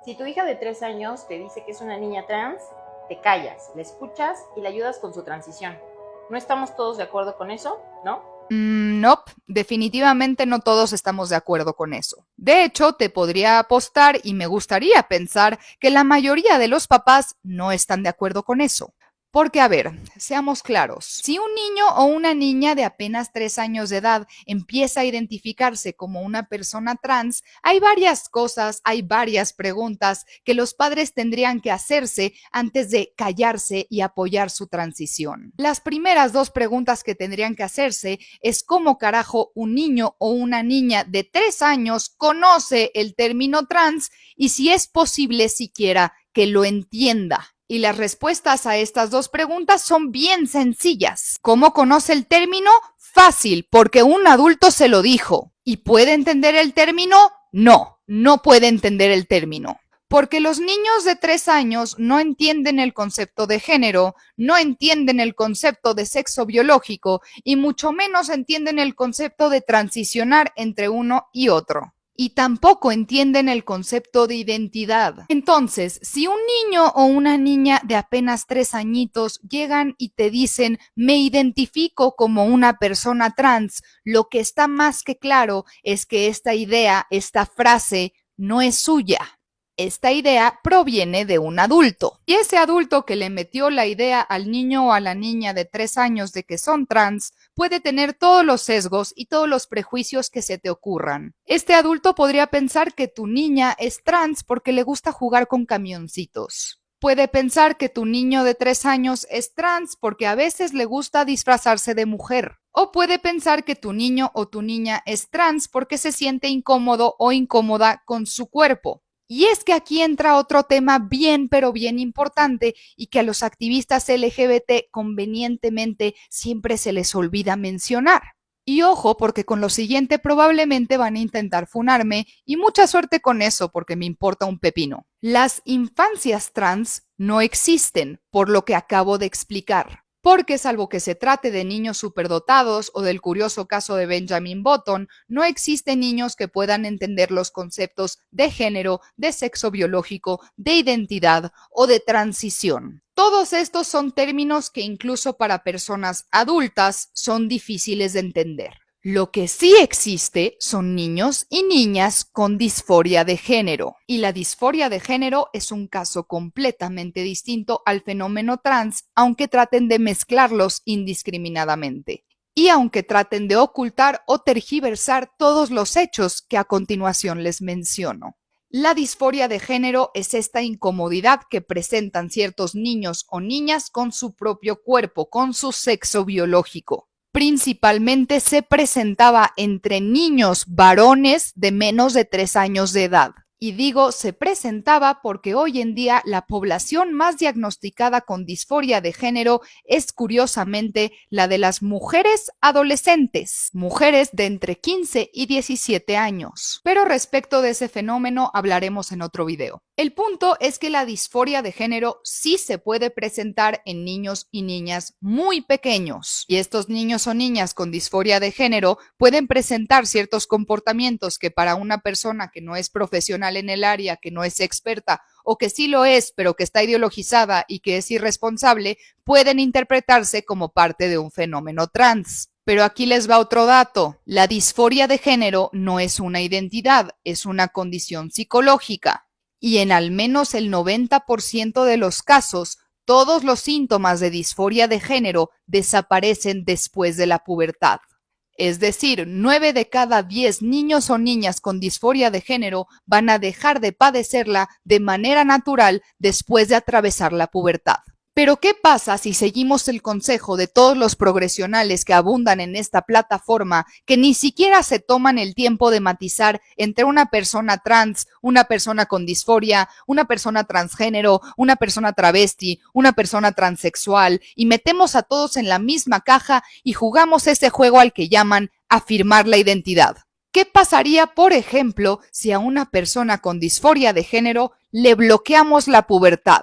Si tu hija de 3 años te dice que es una niña trans, te callas, la escuchas y la ayudas con su transición. ¿No estamos todos de acuerdo con eso? ¿No? Nope, definitivamente no todos estamos de acuerdo con eso. De hecho, te podría apostar y me gustaría pensar que la mayoría de los papás no están de acuerdo con eso. Porque, a ver, seamos claros, si un niño o una niña de apenas 3 años de edad empieza a identificarse como una persona trans, hay varias cosas, hay varias preguntas que los padres tendrían que hacerse antes de callarse y apoyar su transición. Las primeras dos preguntas que tendrían que hacerse es cómo carajo un niño o una niña de 3 años conoce el término trans y si es posible siquiera que lo entienda. Y las respuestas a estas dos preguntas son bien sencillas. ¿Cómo conoce el término? Fácil, porque un adulto se lo dijo. ¿Y puede entender el término? No, no puede entender el término. Porque los niños de 3 años no entienden el concepto de género, no entienden el concepto de sexo biológico y mucho menos entienden el concepto de transicionar entre uno y otro. Y tampoco entienden el concepto de identidad. Entonces, si un niño o una niña de apenas 3 añitos llegan y te dicen, me identifico como una persona trans, lo que está más que claro es que esta idea, esta frase, no es suya. Esta idea proviene de un adulto. Y ese adulto que le metió la idea al niño o a la niña de 3 años de que son trans puede tener todos los sesgos y todos los prejuicios que se te ocurran. Este adulto podría pensar que tu niña es trans porque le gusta jugar con camioncitos. Puede pensar que tu niño de 3 años es trans porque a veces le gusta disfrazarse de mujer. O puede pensar que tu niño o tu niña es trans porque se siente incómodo o incómoda con su cuerpo. Y es que aquí entra otro tema bien, pero bien importante y que a los activistas LGBT convenientemente siempre se les olvida mencionar. Y ojo, porque con lo siguiente probablemente van a intentar funarme y mucha suerte con eso porque me importa un pepino. Las infancias trans no existen, por lo que acabo de explicar. Porque salvo que se trate de niños superdotados o del curioso caso de Benjamin Button, no existen niños que puedan entender los conceptos de género, de sexo biológico, de identidad o de transición. Todos estos son términos que incluso para personas adultas son difíciles de entender. Lo que sí existe son niños y niñas con disforia de género. Y la disforia de género es un caso completamente distinto al fenómeno trans, aunque traten de mezclarlos indiscriminadamente. Y aunque traten de ocultar o tergiversar todos los hechos que a continuación les menciono. La disforia de género es esta incomodidad que presentan ciertos niños o niñas con su propio cuerpo, con su sexo biológico. Principalmente se presentaba entre niños varones de menos de 3 años de edad. Y digo se presentaba porque hoy en día la población más diagnosticada con disforia de género es curiosamente la de las mujeres adolescentes, mujeres de entre 15 y 17 años. Pero respecto de ese fenómeno hablaremos en otro video. El punto es que la disforia de género sí se puede presentar en niños y niñas muy pequeños. Y estos niños o niñas con disforia de género pueden presentar ciertos comportamientos que para una persona que no es profesional en el área, que no es experta o que sí lo es, pero que está ideologizada y que es irresponsable, pueden interpretarse como parte de un fenómeno trans. Pero aquí les va otro dato. La disforia de género no es una identidad, es una condición psicológica. Y en al menos el 90% de los casos, todos los síntomas de disforia de género desaparecen después de la pubertad. Es decir, 9 de cada 10 niños o niñas con disforia de género van a dejar de padecerla de manera natural después de atravesar la pubertad. Pero ¿qué pasa si seguimos el consejo de todos los progresionales que abundan en esta plataforma que ni siquiera se toman el tiempo de matizar entre una persona trans, una persona con disforia, una persona transgénero, una persona travesti, una persona transexual y metemos a todos en la misma caja y jugamos ese juego al que llaman afirmar la identidad? ¿Qué pasaría, por ejemplo, si a una persona con disforia de género le bloqueamos la pubertad?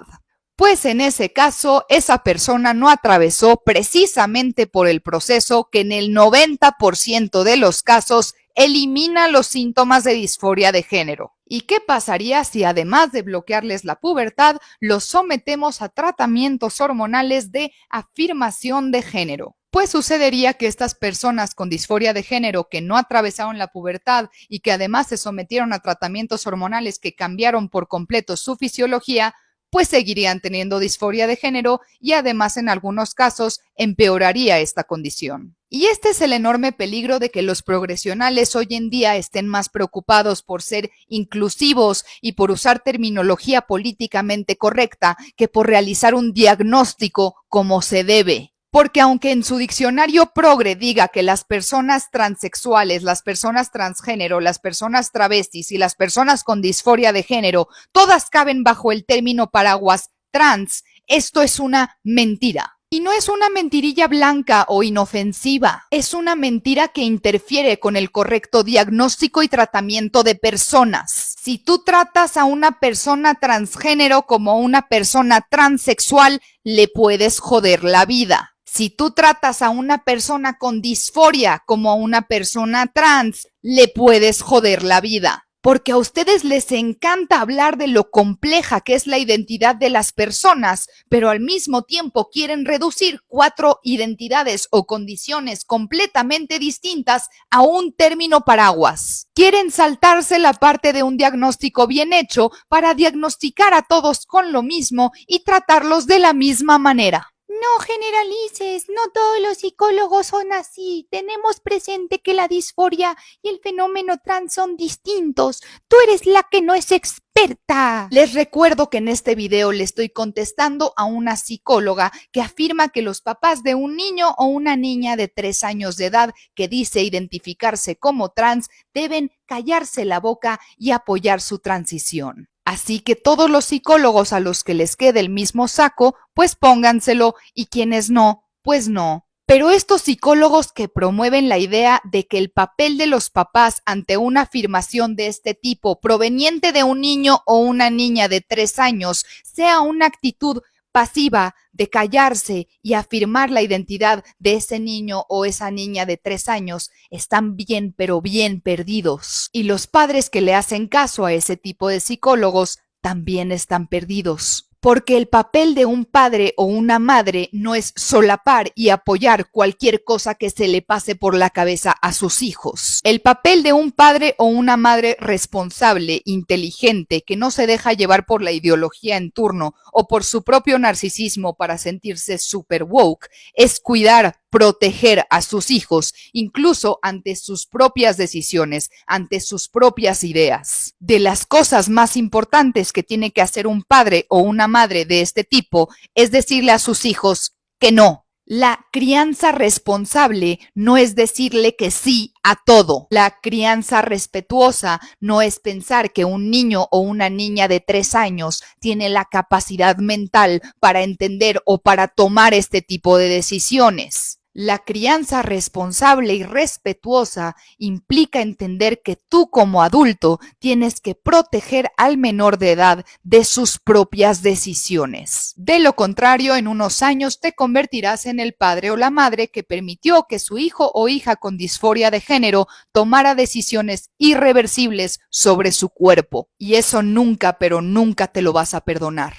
Pues en ese caso, esa persona no atravesó precisamente por el proceso que en el 90% de los casos elimina los síntomas de disforia de género. ¿Y qué pasaría si además de bloquearles la pubertad, los sometemos a tratamientos hormonales de afirmación de género? Pues sucedería que estas personas con disforia de género que no atravesaron la pubertad y que además se sometieron a tratamientos hormonales que cambiaron por completo su fisiología, pues seguirían teniendo disforia de género y además en algunos casos empeoraría esta condición. Y este es el enorme peligro de que los progresionales hoy en día estén más preocupados por ser inclusivos y por usar terminología políticamente correcta que por realizar un diagnóstico como se debe. Porque aunque en su diccionario progre diga que las personas transexuales, las personas transgénero, las personas travestis y las personas con disforia de género, todas caben bajo el término paraguas trans, esto es una mentira. Y no es una mentirilla blanca o inofensiva, es una mentira que interfiere con el correcto diagnóstico y tratamiento de personas. Si tú tratas a una persona transgénero como una persona transexual, le puedes joder la vida. Si tú tratas a una persona con disforia como a una persona trans, le puedes joder la vida. Porque a ustedes les encanta hablar de lo compleja que es la identidad de las personas, pero al mismo tiempo quieren reducir 4 identidades o condiciones completamente distintas a un término paraguas. Quieren saltarse la parte de un diagnóstico bien hecho para diagnosticar a todos con lo mismo y tratarlos de la misma manera. No generalices, no todos los psicólogos son así. Tenemos presente que la disforia y el fenómeno trans son distintos. Tú eres la que no es experta. Les recuerdo que en este video le estoy contestando a una psicóloga que afirma que los papás de un niño o una niña de 3 años de edad que dice identificarse como trans deben callarse la boca y apoyar su transición. Así que todos los psicólogos a los que les quede el mismo saco, pues pónganselo, y quienes no, pues no. Pero estos psicólogos que promueven la idea de que el papel de los papás ante una afirmación de este tipo proveniente de un niño o una niña de 3 años sea una actitud pasiva de callarse y afirmar la identidad de ese niño o esa niña de 3 años, están bien, pero bien perdidos. Y los padres que le hacen caso a ese tipo de psicólogos también están perdidos. Porque el papel de un padre o una madre no es solapar y apoyar cualquier cosa que se le pase por la cabeza a sus hijos. El papel de un padre o una madre responsable, inteligente, que no se deja llevar por la ideología en turno o por su propio narcisismo para sentirse super woke, es cuidar, proteger a sus hijos, incluso ante sus propias decisiones, ante sus propias ideas. De las cosas más importantes que tiene que hacer un padre o una madre de este tipo es decirle a sus hijos que no. La crianza responsable no es decirle que sí a todo. La crianza respetuosa no es pensar que un niño o una niña de 3 años tiene la capacidad mental para entender o para tomar este tipo de decisiones. La crianza responsable y respetuosa implica entender que tú como adulto tienes que proteger al menor de edad de sus propias decisiones. De lo contrario, en unos años te convertirás en el padre o la madre que permitió que su hijo o hija con disforia de género tomara decisiones irreversibles sobre su cuerpo. Y eso nunca, pero nunca te lo vas a perdonar.